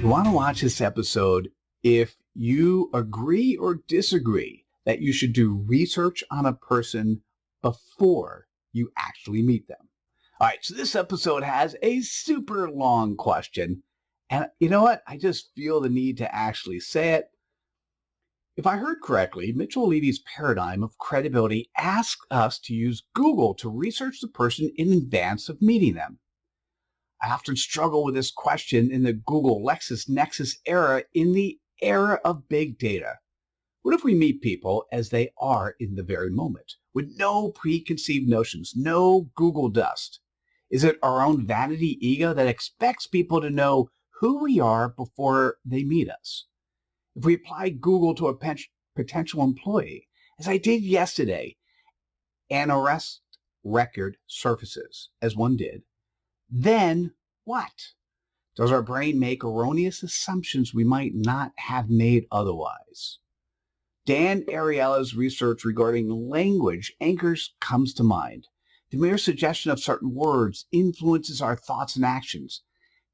you want to watch this episode, if you agree or disagree that you should do research on a person before you actually meet them. All right, so this episode has a super long question. And you know what? I just feel the need to actually say it. If I heard correctly, Mitchell Levy's paradigm of credibility asks us to use Google to research the person in advance of meeting them. I often struggle with this question in the Google LexisNexis era, in the era of big data. What if we meet people as they are in the very moment, with no preconceived notions, no Google dust? Is it our own vanity ego that expects people to know who we are before they meet us? If we apply Google to a potential employee, as I did yesterday, an arrest record surfaces, as one did, then what? Does our brain make erroneous assumptions we might not have made otherwise? Dan Ariely's research regarding language anchors comes to mind. The mere suggestion of certain words influences our thoughts and actions.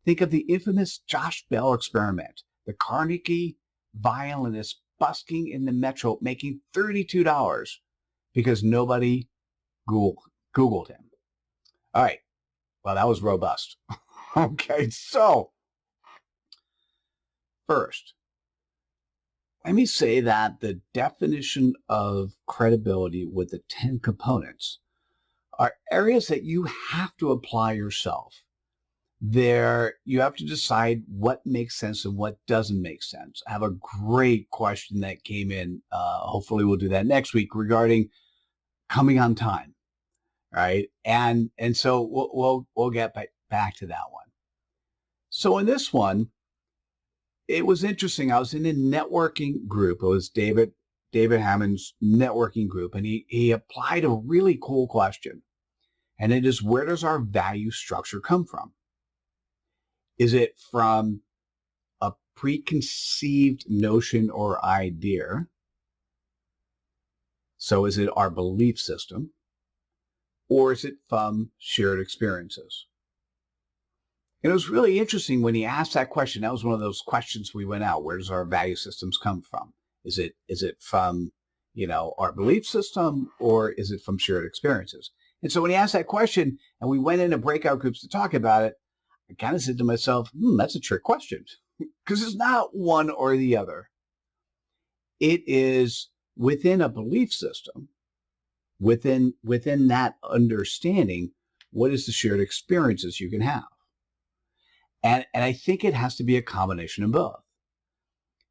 Think of the infamous Josh Bell experiment, the Carnegie violinist busking in the metro making $32 because nobody Googled him. All right. Well, that was robust. Okay, so first, let me say that the definition of credibility with the 10 components are areas that you have to apply yourself. There, you have to decide what makes sense and what doesn't make sense. I have a great question that came in. Hopefully we'll do that next week regarding coming on time. Right. And so we'll get back to that one. So in this one, it was interesting. I was in a networking group. It was David Hammond's networking group, and he applied a really cool question. And it is, where does our value structure come from? Is it from a preconceived notion or idea? So is it our belief system? Or is it from shared experiences? And it was really interesting when he asked that question. That was one of those questions we went out. Where does our value systems come from? Is it from, our belief system, or is it from shared experiences? And so when he asked that question and we went into breakout groups to talk about it, I kind of said to myself, that's a trick question, because it's not one or the other. It is within a belief system. Within that understanding, what is the shared experiences you can have? And I think it has to be a combination of both.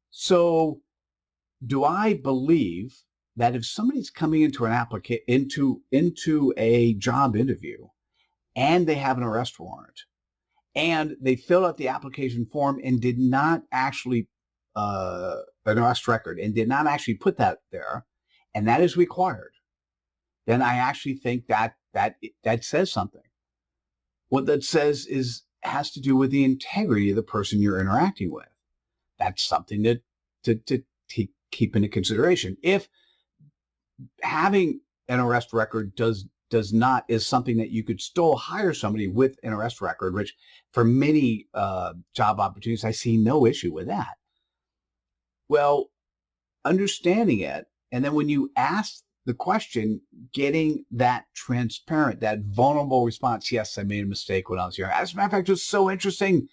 So do I believe that if somebody's coming into an into a job interview and they have an arrest warrant and they filled out the application form and did not actually an arrest record and did not actually put that there, and that is required, then I actually think that says something. What that says has to do with the integrity of the person you're interacting with. That's something to keep into consideration. If having an arrest record is something that you could still hire somebody with an arrest record, which for many job opportunities, I see no issue with that. Well, understanding it, and then when you ask the question, getting that transparent, that vulnerable response. Yes, I made a mistake when I was here. As a matter of fact, it was so interesting.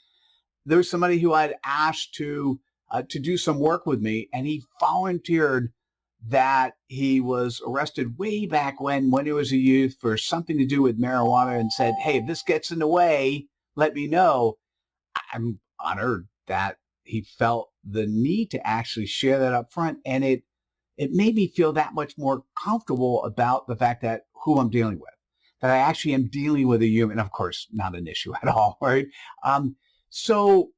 There was somebody who I'd asked to do some work with me, and he volunteered that he was arrested way back when he was a youth for something to do with marijuana, and said, hey, if this gets in the way, let me know. I'm honored that he felt the need to actually share that up front, and it made me feel that much more comfortable about the fact that who I'm dealing with, that I actually am dealing with a human, of course, not an issue at all, right? So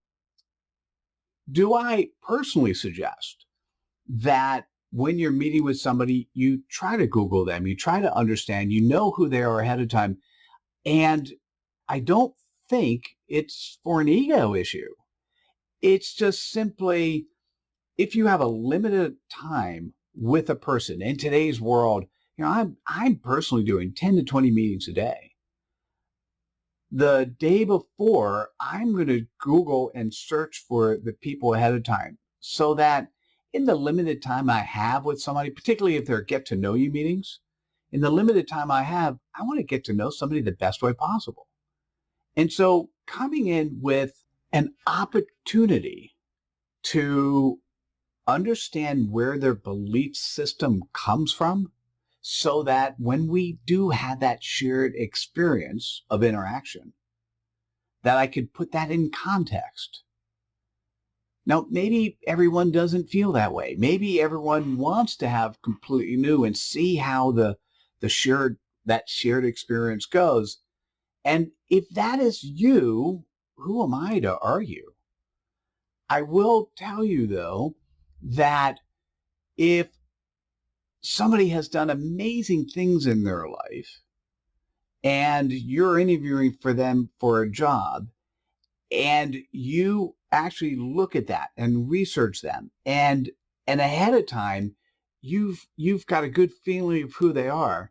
do I personally suggest that when you're meeting with somebody, you try to Google them, you try to understand, you know who they are ahead of time. And I don't think it's for an ego issue. It's just simply, if you have a limited time with a person in today's world, I'm personally doing 10 to 20 meetings a day. the day before, I'm going to Google and search for the people ahead of time so that in the limited time I have with somebody, particularly if they're get to know you meetings, in the limited time I have, I want to get to know somebody the best way possible. And so coming in with an opportunity to understand where their belief system comes from so that when we do have that shared experience of interaction, that I could put that in context. Now, maybe everyone doesn't feel that way. Maybe everyone wants to have completely new and see how that shared experience goes. And if that is you, who am I to argue? I will tell you, though, that if somebody has done amazing things in their life and you're interviewing for them for a job and you actually look at that and research them and ahead of time you've got a good feeling of who they are,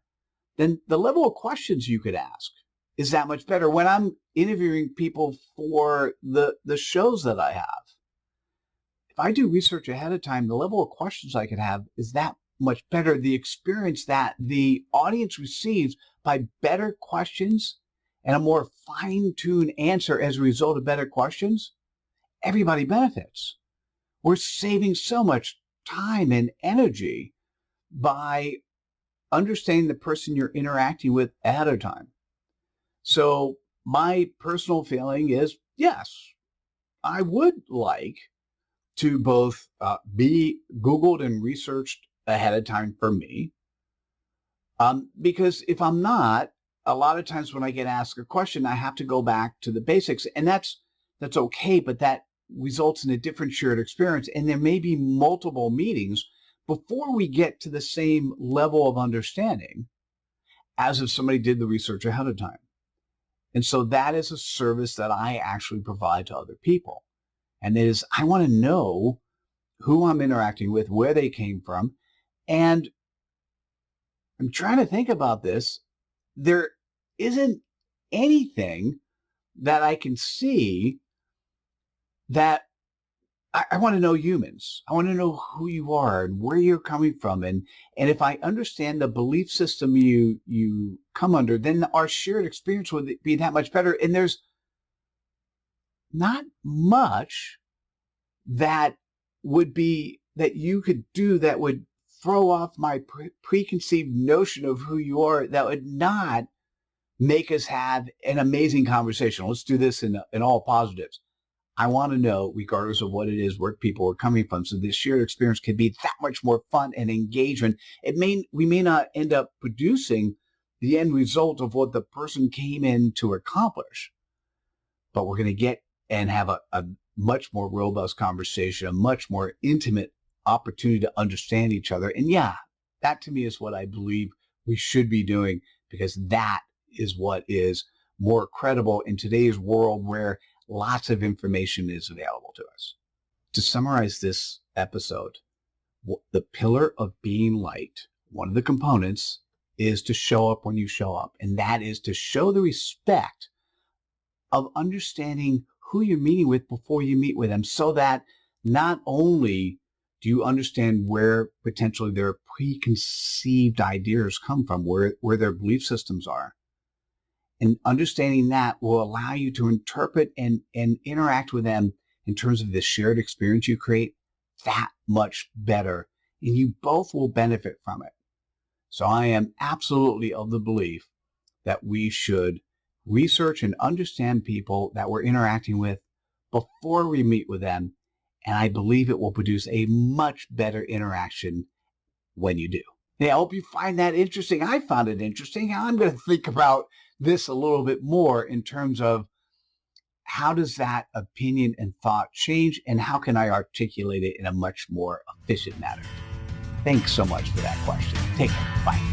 then the level of questions you could ask is that much better. When I'm interviewing people for the shows that I have, if I do research ahead of time, the level of questions I could have is that much better. The experience that the audience receives by better questions and a more fine-tuned answer as a result of better questions, everybody benefits. We're saving so much time and energy by understanding the person you're interacting with ahead of time. So my personal feeling is, yes, I would like to both be Googled and researched ahead of time for me. Because if I'm not, a lot of times when I get asked a question, I have to go back to the basics. And that's okay, but that results in a different shared experience. And there may be multiple meetings before we get to the same level of understanding as if somebody did the research ahead of time. And so that is a service that I actually provide to other people. And that is, I want to know who I'm interacting with, where they came from. And I'm trying to think about this. There isn't anything that I can see that I want to know humans. I want to know who you are and where you're coming from. And if I understand the belief system you come under, then our shared experience would be that much better. And there's not much that you could do that would throw off my preconceived notion of who you are, that would not make us have an amazing conversation. Let's do this in all positives. I want to know, regardless of what it is, where people are coming from, so this shared experience can be that much more fun and engagement. We may not end up producing the end result of what the person came in to accomplish, but we're going to get and have a much more robust conversation, a much more intimate opportunity to understand each other. And yeah, that to me is what I believe we should be doing, because that is what is more credible in today's world where lots of information is available to us. To summarize this episode, the pillar of being light, one of the components is to show up when you show up. And that is to show the respect of understanding who you're meeting with before you meet with them, so that not only do you understand where potentially their preconceived ideas come from, where their belief systems are, and understanding that will allow you to interpret and interact with them in terms of the shared experience you create that much better, and you both will benefit from it. So I am absolutely of the belief that we should research and understand people that we're interacting with before we meet with them, and I believe it will produce a much better interaction when you do. Hey, I hope you find that interesting. I found it interesting. I'm going to think about this a little bit more in terms of how does that opinion and thought change, and how can I articulate it in a much more efficient manner? Thanks so much for that question. Take care. Bye.